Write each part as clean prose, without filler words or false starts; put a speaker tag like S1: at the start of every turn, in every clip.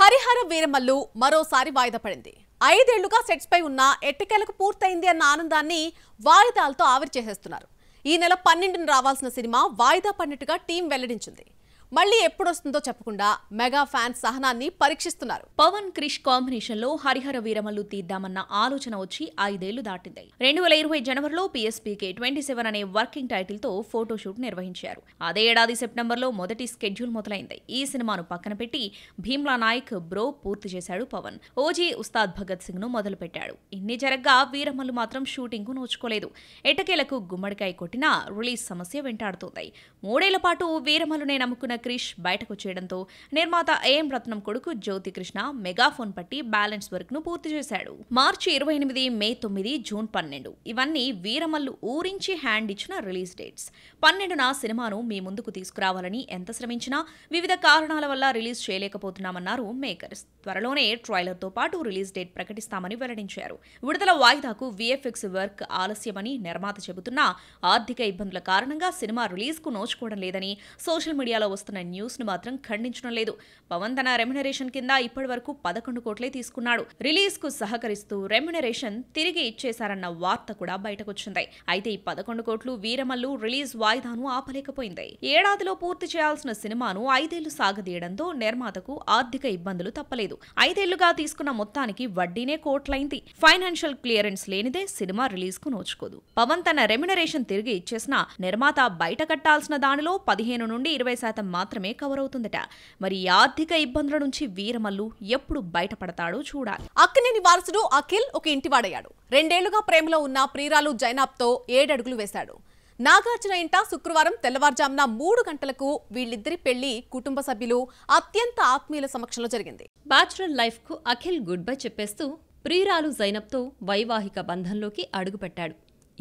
S1: హరిహర వీరమల్లు మరోసారి వాయిదా పడింది. 5 ఏళ్లుగా సెట్స్ పై ఉన్న ఎట్టకేలకు పూర్తయింది అన్న ఆనందాన్ని వాయిదాలతో ఆవిరి చేసేస్తున్నారు. ఈ నెల 12న రావాల్సిన సినిమా వాయిదా పడినట్టుగా టీం వెల్లడించింది. మళ్ళీ ఎప్పుడొస్తుందో చెప్పకుండా మెగా ఫ్యాన్స్ సహనాన్ని పరీక్షిస్తున్నారు.
S2: పవన్ క్రిష్ కాంబినేషన్ లో హరిహర వీరమల్లు తీద్దామన్న ఆలోచన వచ్చి 5 ఏళ్లు దాటింది. 2020 జనవరిలో PSPK 27 అనే వర్కింగ్ టైటిల్ తో ఫోటోషూట్ నిర్వహించారు. అదే ఏడాది సెప్టెంబర్లో మొదటి స్కెడ్యూల్ మొదలైంది. ఈ సినిమాను పక్కన పెట్టి భీమ్లా నాయక్ బ్రో పూర్తి చేశాడు పవన్. ఓజీ ఉస్తాద్ భగత్ సింగ్ ను మొదలు పెట్టాడు. ఇన్ని జరగ్గా వీరమల్లు మాత్రం షూటింగ్ కు నోచుకోలేదు. ఎటకేలకు గుమ్మడికాయ కొట్టినా రిలీజ్ సమస్య వెంటాడుతోంది. 3 ఏళ్ల పాటు వీరమల్లునే నమ్ముకున్న క్రిష్ బయటకు వచ్చేయడంతో నిర్మాత AM రత్నం కొడుకు జ్యోతి కృష్ణ మెగాఫోన్ పట్టి బ్యాలెన్స్ వర్క్ ను పూర్తి చేశాడు. మార్చి 28, మే 9, జూన్ 12 ఇవన్నీ వీరమల్లు ఊరించి హ్యాండ్ ఇచ్చిన రిలీజ్ డేట్స్. 12న సినిమాను మీ ముందుకు తీసుకురావాలని ఎంత శ్రమించినా వివిధ కారణాల వల్ల రిలీజ్ చేయలేకపోతున్నామన్నారు మేకర్స్. త్వరలోనే ట్రైలర్ తో పాటు రిలీజ్ డేట్ ప్రకటిస్తామని వెల్లడించారు. విడుదల వాయిదాకు VFX వర్క్ ఆలస్యమని నిర్మాత చెబుతున్నా ఆర్థిక ఇబ్బందుల కారణంగా సినిమా రిలీజ్ కు నోచుకోవడం లేదని సోషల్ మీడియాలో వస్తున్న న్యూస్ ను మాత్రం ఖండించడం లేదు. పవన్ తన రెమ్యునరేషన్ కింద ఇప్పటి వరకు 11 కోట్లే తీసుకున్నాడు. రిలీజ్ కు సహకరిస్తూ రెమ్యునరేషన్ తిరిగి ఇచ్చేశారన్న వార్త కూడా బయటకొచ్చింది. అయితే ఈ 11 కోట్లు వీరమల్లు రిలీజ్ వాయిదాను ఆపలేకపోయింది. ఏడాదిలో పూర్తి చేయాల్సిన సినిమాను 5 ఏళ్లు సాగదీయడంతో నిర్మాతకు ఆర్థిక ఇబ్బందులు తప్పలేదు. 5 ఏళ్లుగా తీసుకున్న మొత్తానికి వడ్డీనే కోట్లైంది. ఫైనాన్షియల్ క్లియరెన్స్ లేనిదే సినిమా రిలీజ్ కు నోచుకోదు. పవన్ తన రెమ్యునరేషన్ తిరిగి ఇచ్చేసినా నిర్మాత బయట కట్టాల్సిన దానిలో 15 నుండి 20% మాత్రమే కవర్ అవుతుందట. మరి ఆర్థిక ఇబ్బందుల నుంచి వీరమల్లు ఎప్పుడు బయటపడతాడో చూడాలి.
S1: అక్కినేని వారసుడు అఖిల్ ఒక ఇంటివాడయ్యాడు. 2 ఏళ్లుగా ప్రేమలో ఉన్న ప్రియురాలు జైనబ్ తో 7 అడుగులు వేశాడు. నాగార్జున ఇంట శుక్రవారం తెల్లవారుజామున 3 గంటలకు వీళ్ళిద్దరి పెళ్లి కుటుంబ సభ్యులు అత్యంత ఆత్మీయుల సమక్షంలో జరిగింది.
S3: బ్యాచులర్ లైఫ్ కు అఖిల్ గుడ్ బై చెప్పేస్తూ ప్రియురాలు జైనబ్తో వైవాహిక బంధంలోకి అడుగుపెట్టాడు.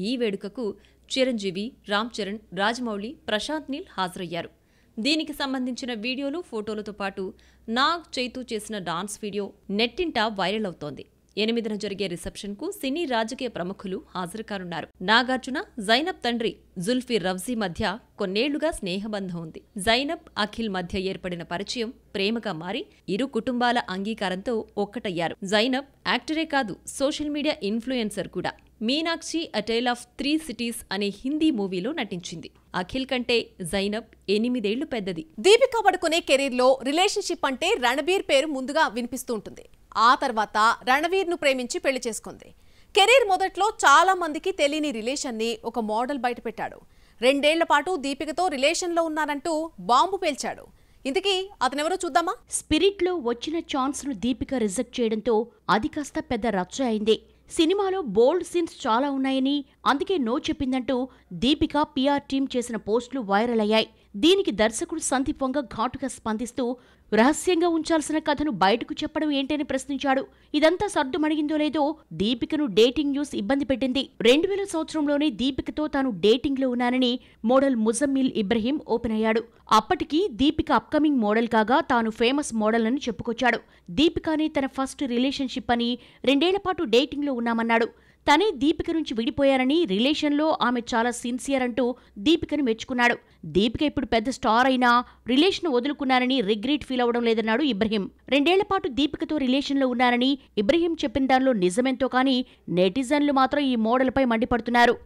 S3: ఈ వేడుకకు చిరంజీవి, రామ్ చరణ్, రాజమౌళి, ప్రశాంత్ నీల్ హాజరయ్యారు. దీనికి సంబంధించిన వీడియోలు, ఫోటోలతో పాటు నాగ్, చైతూ చేసిన డాన్స్ వీడియో నెట్టింట వైరల్ అవుతోంది. 8న జరిగే రిసెప్షన్కు సినీ రాజకీయ ప్రముఖులు హాజరు కానున్నారు. నాగార్జున, జైనబ్ తండ్రి జుల్ఫీ రవ్జీ మధ్య కొన్నేళ్లుగా స్నేహబంధం ఉంది. జైనబ్, అఖిల్ మధ్య ఏర్పడిన పరిచయం ప్రేమగా మారి ఇరు కుటుంబాల అంగీకారంతో ఒక్కటయ్యారు. జైనబ్ యాక్టరే కాదు, సోషల్ మీడియా ఇన్ఫ్లుయెన్సర్ కూడా. మీనాక్షి అ టేల్ ఆఫ్ 3 సిటీస్ అనే హిందీ మూవీలో నటించింది. అఖిల్ కంటే జైనబ్ 8 ఏళ్లు పెద్దది.
S1: దీపికా పడుకునే కెరీర్ లో రిలేషన్షిప్ అంటే రణబీర్ పేరు ముందుగా వినిపిస్తూ ఉంటుంది. ఆ తర్వాత రణవీర్ ను ప్రేమించి పెళ్లి చేసుకుంది. కెరీర్ మొదట్లో చాలా మందికి తెలియని రిలేషన్ ని ఒక మోడల్ బయటపెట్టాడు. 2 ఏళ్ల పాటు దీపికతో రిలేషన్ లో ఉన్నారంటూ బాంబు పేల్చాడు. ఇంతకీ అతనెవరో చూద్దామా?
S4: స్పిరిట్ లో వచ్చిన ఛాన్స్ ను దీపిక రిజెక్ట్ చేయడంతో అది కాస్త పెద్ద రచ్చ అయింది. సినిమాలో బోల్డ్ సీన్స్ చాలా ఉన్నాయని అందుకే నో చెప్పిందంటూ దీపిక PR టీం చేసిన పోస్టులు వైరల్ అయ్యాయి. దీనికి దర్శకుడు సందీప్ వంగ ఘాటుగా స్పందిస్తూ రహస్యంగా ఉంచాల్సిన కథను బయటకు చెప్పడం ఏంటని ప్రశ్నించాడు. ఇదంతా సర్దుమణిగిందో లేదో దీపికను డేటింగ్ న్యూస్ ఇబ్బంది పెట్టింది. 2000 సంవత్సరంలోనే దీపికతో తాను డేటింగ్ లో ఉన్నానని మోడల్ ముజమ్మిల్ ఇబ్రహీం ఓపెన్ అయ్యాడు. అప్పటికి దీపిక అప్కమింగ్ మోడల్ కాగా తాను ఫేమస్ మోడల్ అని చెప్పుకొచ్చాడు. దీపికనే తన ఫస్ట్ రిలేషన్షిప్ అని 2 ఏళ్ల పాటు డేటింగ్ లో ఉన్నామన్నాడు. తనే దీపిక నుంచి విడిపోయారని, రిలేషన్లో ఆమె చాలా సిన్సియర్ అంటూ దీపికను మెచ్చుకున్నాడు. దీపిక ఇప్పుడు పెద్ద స్టార్ అయినా రిలేషన్ వదులుకున్నారని రిగ్రెట్ ఫీల్ అవడం లేదన్నాడు ఇబ్రహీం. 2 ఏళ్ల పాటు దీపికతో రిలేషన్లో ఉన్నారని ఇబ్రహీం చెప్పిన దానిలో నిజమెంతో కానీ నెటిజన్లు మాత్రం ఈ మోడల్పై మండిపడుతున్నారు.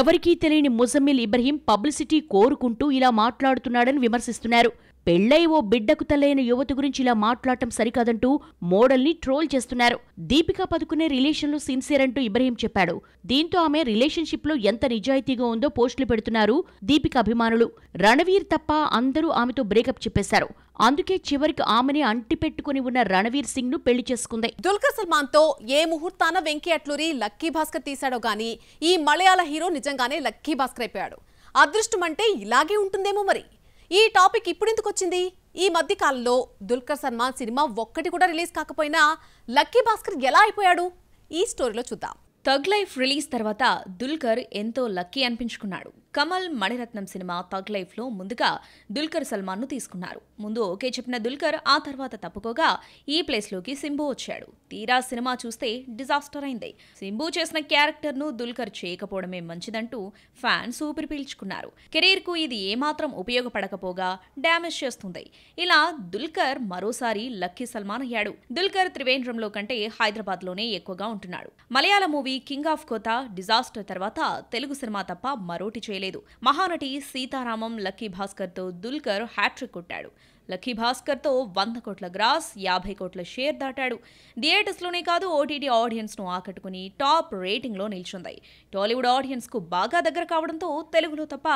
S4: ఎవరికీ తెలియని ముజమ్మిల్ ఇబ్రహీం పబ్లిసిటీ కోరుకుంటూ ఇలా మాట్లాడుతున్నాడని విమర్శిస్తున్నారు. పెళ్లై ఓ బిడ్డకు తల్లైన యువతి గురించి ఇలా మాట్లాడటం సరికాదంటూ మోడల్ని ట్రోల్ చేస్తున్నారు. దీపికా పదుకునే రిలేషన్లో సిన్సియర్ అంటూ ఇబ్రహీం చెప్పాడు. దీంతో ఆమె రిలేషన్షిప్ లో ఎంత నిజాయితీగా ఉందో పోస్టులు పెడుతున్నారు దీపిక అభిమానులు. రణవీర్ తప్ప అందరూ ఆమెతో బ్రేకప్ చెప్పేశారు. అందుకే చివరికి ఆమెని అంటిపెట్టుకుని ఉన్న రణవీర్ సింగ్ ను పెళ్లి చేసుకుంది.
S1: దుల్కర్ సల్మాన్ తో ఏ ముహూర్తాన వెంకీ అట్లూరి లక్కీ భాస్కర్ తీశాడో గానీ ఈ మలయాళ హీరో నిజంగానే లక్కీ భాస్కర్ అయిపోయాడు. అదృష్టం అంటే ఇలాగే ఉంటుందేమో మరి. ఈ టాపిక్ ఇప్పుడెందుకు వచ్చింది? ఈ మధ్య కాలంలో దుల్కర్ సల్మాన్ సినిమా ఒక్కటి కూడా రిలీజ్ కాకపోయినా లక్కీ భాస్కర్ ఎలా అయిపోయాడు? ఈ స్టోరీలో చూద్దాం.
S2: థగ్ లైఫ్ రిలీజ్ తర్వాత దుల్కర్ ఎంతో లక్కీ అనిపించుకున్నాడు. కమల్ మణిరత్నం సినిమా తగ్ లైఫ్లో ముందుగా దుల్కర్ సల్మాన్ను తీసుకున్నారు. ముందు ఓకే చెప్పిన దుల్కర్ ఆ తర్వాత తప్పుకోగా ఈ ప్లేస్లోకి సింబు వచ్చాడు. తీరా సినిమా చూస్తే డిజాస్టర్ అయింది. సింబు చేసిన క్యారెక్టర్ను దుల్కర్ చేయకపోవడమే మంచిదంటూ ఫ్యాన్స్ ఊపిరి పీల్చుకున్నారు. కెరీర్కు ఇది ఏమాత్రం ఉపయోగపడకపోగా డ్యామేజ్ చేస్తుంది. ఇలా దుల్కర్ మరోసారి లక్కీ సల్మాన్ అయ్యాడు. దుల్కర్ త్రివేంద్రంలో కంటే హైదరాబాద్లోనే ఎక్కువగా ఉంటున్నాడు. మలయాళ మూవీ కింగ్ ఆఫ్ కోతా డిజాస్టర్ తర్వాత తెలుగు సినిమా తప్ప మరోటి చేయలేదు. మహానటి సీతారామం లక్కీ భాస్కర్తో దుల్కర్ హ్యాట్రిక్ కొట్టాడు. లక్కీ భాస్కర్తో 100 కోట్ల గ్రాస్, 50 కోట్ల షేర్ దాటాడు. థియేటర్స్లోనే కాదు ఓటీటీ ఆడియన్స్ను ఆకట్టుకుని టాప్ రేటింగ్లో నిల్చుంది. టాలీవుడ్ ఆడియన్స్కు బాగా దగ్గర కావడంతో తెలుగులో తప్ప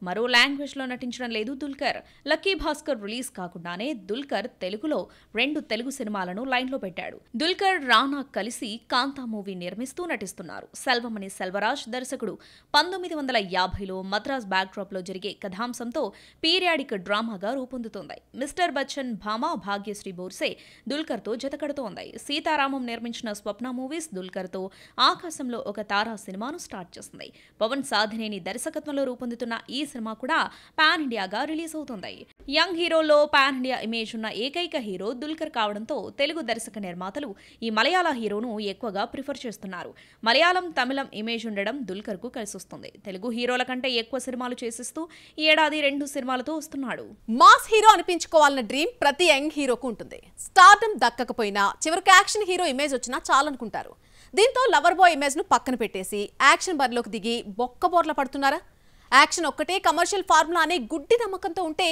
S2: మరో లాంగ్వేజ్లో నటించడం లేదు దుల్కర్. లక్కీ భాస్కర్ రిలీజ్ కాకుండానే దుల్కర్ తెలుగులో 2 తెలుగు సినిమాలను లైన్లో పెట్టాడు. దుల్కర్ రానా కలిసి కాంతా మూవీ నిర్మిస్తూ నటిస్తున్నారు. సెల్వమణి సెల్వరాజ్ దర్శకుడు. 1950లో మద్రాస్ బ్యాక్డ్రాప్లో జరిగే కథాంశంతో పీరియాడిక్ డ్రామాగా రూపొందుతోంది. మిస్టర్ బచ్చన్ భామ భాగ్యశ్రీ బోర్సే దుల్కర్తో జతకడుతోంది. సీతారామం నిర్మించిన స్వప్న మూవీస్ దుల్కర్తో ఆకాశంలో ఒక తారా సినిమాను స్టార్ట్ చేస్తుంది. పవన్ సాధినేని దర్శకత్వంలో రూపొందుతున్న ఈ సినిమా కూడా పాన్ ఇండియాగా రిలీజ్ అవుతుంది. యంగ్ హీరోలో పాన్ ఇండియా ఇమేజ్ ఉన్న ఏకైక హీరో దుల్కర్ కావడంతో తెలుగు దర్శక నిర్మాతలు ఈ మలయాళ హీరోను ఎక్కువగా ప్రిఫర్ చేస్తున్నారు. మలయాళం, తమిళం ఇమేజ్ ఉండడం దుల్కర్కు కలిసొస్తుంది. తెలుగు హీరోల కంటే ఎక్కువ సినిమాలు చేసిస్తూ ఈ ఏడాది 2 సినిమాలతో వస్తున్నాడు.
S1: మాస్ హీరో అనిపించుకోవాలన్న డ్రీమ్ ప్రతి యంగ్ హీరోకు ఉంటుంది. స్టార్డమ్ దక్కకపోయినా చివరికి యాక్షన్ హీరో ఇమేజ్ వచ్చినా చాలనుకుంటారు. దీంతో లవర్ బాయ్ ఇమేజ్ ను పక్కన పెట్టేసి యాక్షన్ బరిలోకి దిగి బొక్కబోర్ల పడుతున్నారా? యాక్షన్ ఒక్కటే కమర్షియల్ ఫార్ములా అనే గుడ్డి నమ్మకంతో ఉంటే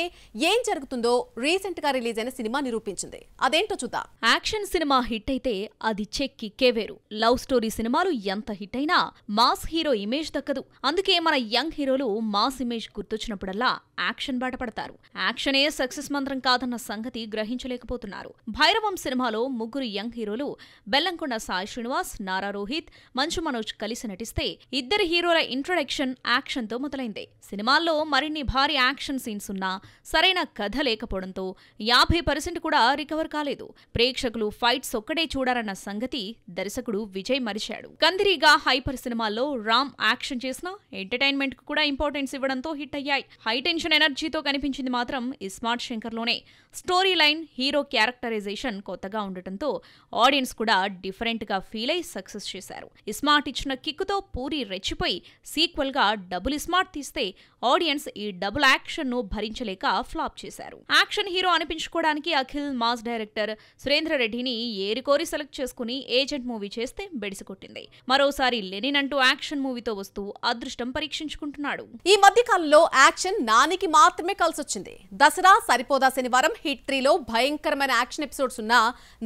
S1: ఏం జరుగుతుందో రీసెంట్ గా రిలీజ్ అయిన సినిమా నిరూపించింది. అదేంటో చూద్దాం.
S2: యాక్షన్ సినిమా హిట్ అయితే అది కిక్కే వేరు. లవ్ స్టోరీ సినిమాలు ఎంత హిట్ అయినా మాస్ హీరో ఇమేజ్ దక్కదు. అందుకే మన యంగ్ హీరోలు మాస్ ఇమేజ్ గుర్తొచ్చినప్పుడల్లా యాక్షన్ బాట పడతారు. యాక్షనే సక్సెస్ మంత్రం కాదన్న సంగతి గ్రహించలేకపోతున్నారు. భైరవం సినిమాలో 3 యంగ్ హీరోలు బెల్లంకొండ సాయి శ్రీనివాస్, నారా రోహిత్, మంచు మనోజ్ కలిసి నటిస్తే ఇద్దరు హీరోల ఇంట్రొడక్షన్ యాక్షన్ తో మొదలైంది. సినిమాల్లో మరిన్ని భారీ యాక్షన్ సీన్స్ ఉన్నా సరైన కథ లేకపోవడంతో 50% కూడా రికవర్ కాలేదు. ప్రేక్షకులు ఫైట్స్ ఒక్కడే చూడారన్న సంగతి దర్శకుడు విజయ్ మరిచాడు. కందిరీగా హైపర్ సినిమాల్లో రామ్ యాక్షన్ చేసినా ఎంటర్టైన్మెంట్ కు కూడా ఇంపార్టెన్స్ ఇవ్వడంతో హిట్ అయ్యాయి. హై టెన్షన్ ఎనర్జీతో కనిపించింది మాత్రం ఇస్మార్ట్ శంకర్లోనే. స్టోరీ లైన్, హీరో క్యారెక్టరైజేషన్ కొత్తగా ఉండటంతో ఆడియన్స్ కూడా డిఫరెంట్ గా ఫీల్ అయి సక్సెస్ చేశారు. ఇస్మార్ట్ ఇచ్చిన కిక్కుతో పూరి రెచ్చిపోయి సీక్వెల్ గా డబుల్ ఇస్మార్ట్ తీస్తే ఆడియన్స్ ఈ డబుల్ యాక్షన్ ను భరించలేక ఫ్లాప్ చేశారు. యాక్షన్ హీరో అనిపించుకోవడానికి అఖిల్ మాస్ డైరెక్టర్ సురేంద్ర రెడ్డిని ఏరికోరి సెలెక్ట్ చేసుకుని ఏజెంట్ మూవీ చేస్తే బెడిసికొట్టింది. మరోసారి లెనిన్ అంటూ యాక్షన్ మూవీతో వస్తూ అదృష్టం పరీక్షించుకుంటున్నాడు.
S1: ఈ మధ్య కాలంలో యాక్షన్ నానికి మాత్రమే కలిసొచ్చింది. దసరా, సరిపోదా శనివారం హిట్ 3లో భయంకరమైన యాక్షన్ ఎపిసోడ్స్ ఉన్నా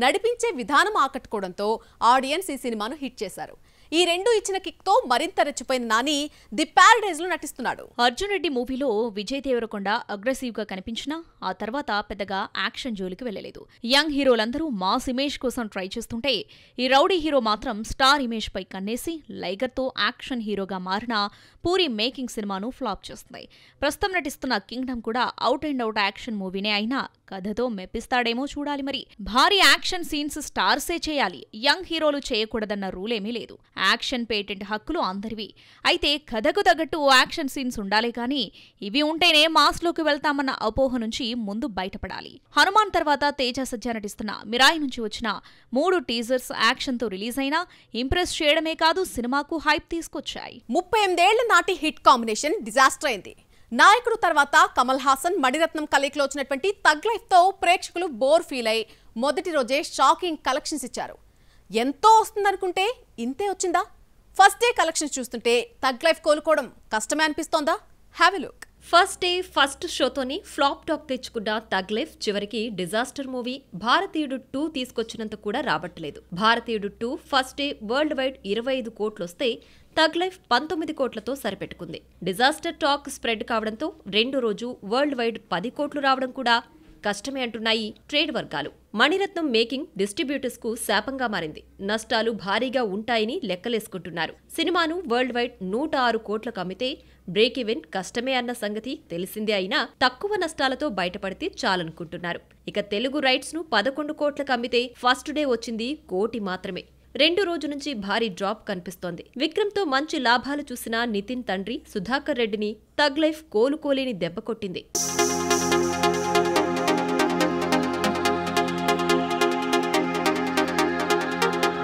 S1: నడిపించే విధానం ఆకట్టుకోవడంతో ఆడియన్స్ ఈ సినిమాను హిట్ చేశారు. ఈ 2 ఇచ్చిన కిక్ తో మరింత రెచ్చిపోయిన నాని ది ప్యారడైజ్ లో నటిస్తున్నాడు.
S2: అర్జున్ రెడ్డి మూవీలో విజయ్ దేవరకొండ అగ్రెసివ్ గా కనిపించినా ఆ తర్వాత పెద్దగా యాక్షన్ జోలికి వెళ్లలేదు. యంగ్ హీరోలందరూ మాస్ ఇమేజ్ కోసం ట్రై చేస్తుంటే ఈ రౌడీ హీరో మాత్రం స్టార్ ఇమేజ్ పై కన్నేసి లైగర్ తో యాక్షన్ హీరోగా మారిన పూరి మేకింగ్ సినిమాను ఫ్లాప్ చేస్తుంది. ప్రస్తుతం నటిస్తున్న కింగ్డమ్ కూడా అవుట్ అండ్ అవుట్ యాక్షన్ మూవీనే అయినా కథతో మెప్పిస్తాడేమో చూడాలి. మరి భారీ యాక్షన్ సీన్స్ స్టార్సే చేయాలి, యంగ్ హీరోలు చేయకూడదన్న రూలేమీ లేదు. యాక్షన్ పేటెంట్ హక్కులు అందరివి. అయితే కథకు తగ్గట్టు యాక్షన్ సీన్స్ ఉండాలి కానీ ఇవి ఉంటేనే మాస్లోకి వెళ్తామన్న అపోహ నుంచి ముందు బయటపడాలి. హనుమాన్ తర్వాత తేజ సజ్జా నటిస్తున్న మిరాయి నుంచి వచ్చిన 3 టీజర్స్ యాక్షన్ తో రిలీజ్ అయినా ఇంప్రెస్ చేయడమే కాదు సినిమాకు హైప్ తీసుకొచ్చాయి.
S1: 38 ఏళ్ల నాటి హిట్ కాంబినేషన్ డిజాస్టర్ అయింది. నాయకుడు తర్వాత కమల్ హాసన్, మణిరత్నం కలయికలో వచ్చినటువంటి తగ్ లైఫ్ తో ప్రేక్షకులు బోర్ ఫీల్ అయి మొదటి రోజే షాకింగ్ కలెక్షన్స్ ఇచ్చారు. ఎంతో వస్తుందనుకుంటే ఇంతే వచ్చిందా? ఫస్ట్ డే కలెక్షన్స్ చూస్తుంటే తగ్ లైఫ్ కోలుకోవడం కష్టమే అనిపిస్తోందా? Have a look.
S3: First day first షోతోనే ఫ్లాప్ టాక్ తెచ్చుకున్న తగ్ లైఫ్ చివరికి డిజాస్టర్ మూవీ. భారతీయుడు 2 తీసుకొచ్చినంత కూడా రాబట్టలేదు. Bharateeyudu 2 first day world wide 25 కోట్లొస్తే తగ్ లైఫ్ 19 కోట్లతో సరిపెట్టుకుంది. డిజాస్టర్ టాక్ స్ప్రెడ్ కావడంతో రెండో రోజు వరల్డ్ వైడ్ 10 కోట్లు రావడం కూడా కష్టమే అంటున్నాయి ట్రేడ్ వర్గాలు. మణిరత్నం మేకింగ్ డిస్ట్రిబ్యూటర్స్ కు శాపంగా మారింది. నష్టాలు భారీగా ఉంటాయని లెక్కలేసుకుంటున్నారు. సినిమాను వరల్డ్ వైడ్ 106 కోట్లకు అమ్మితే బ్రేక్ ఈవెన్ కష్టమే అన్న సంగతి తెలిసిందే అయినా తక్కువ నష్టాలతో బయటపడితే చాలనుకుంటున్నారు. ఇక తెలుగు రైట్స్ ను 11 కోట్లకు అమ్మితే ఫస్ట్ డే వచ్చింది 1 కోటి మాత్రమే. 2 రోజు నుంచి భారీ డ్రాప్ కనిపిస్తోంది. విక్రమ్తో మంచి లాభాలు చూసిన నితిన్ తండ్రి సుధాకర్ రెడ్డిని తగ్ లైఫ్ కోలుకోలేని దెబ్బ కొట్టింది.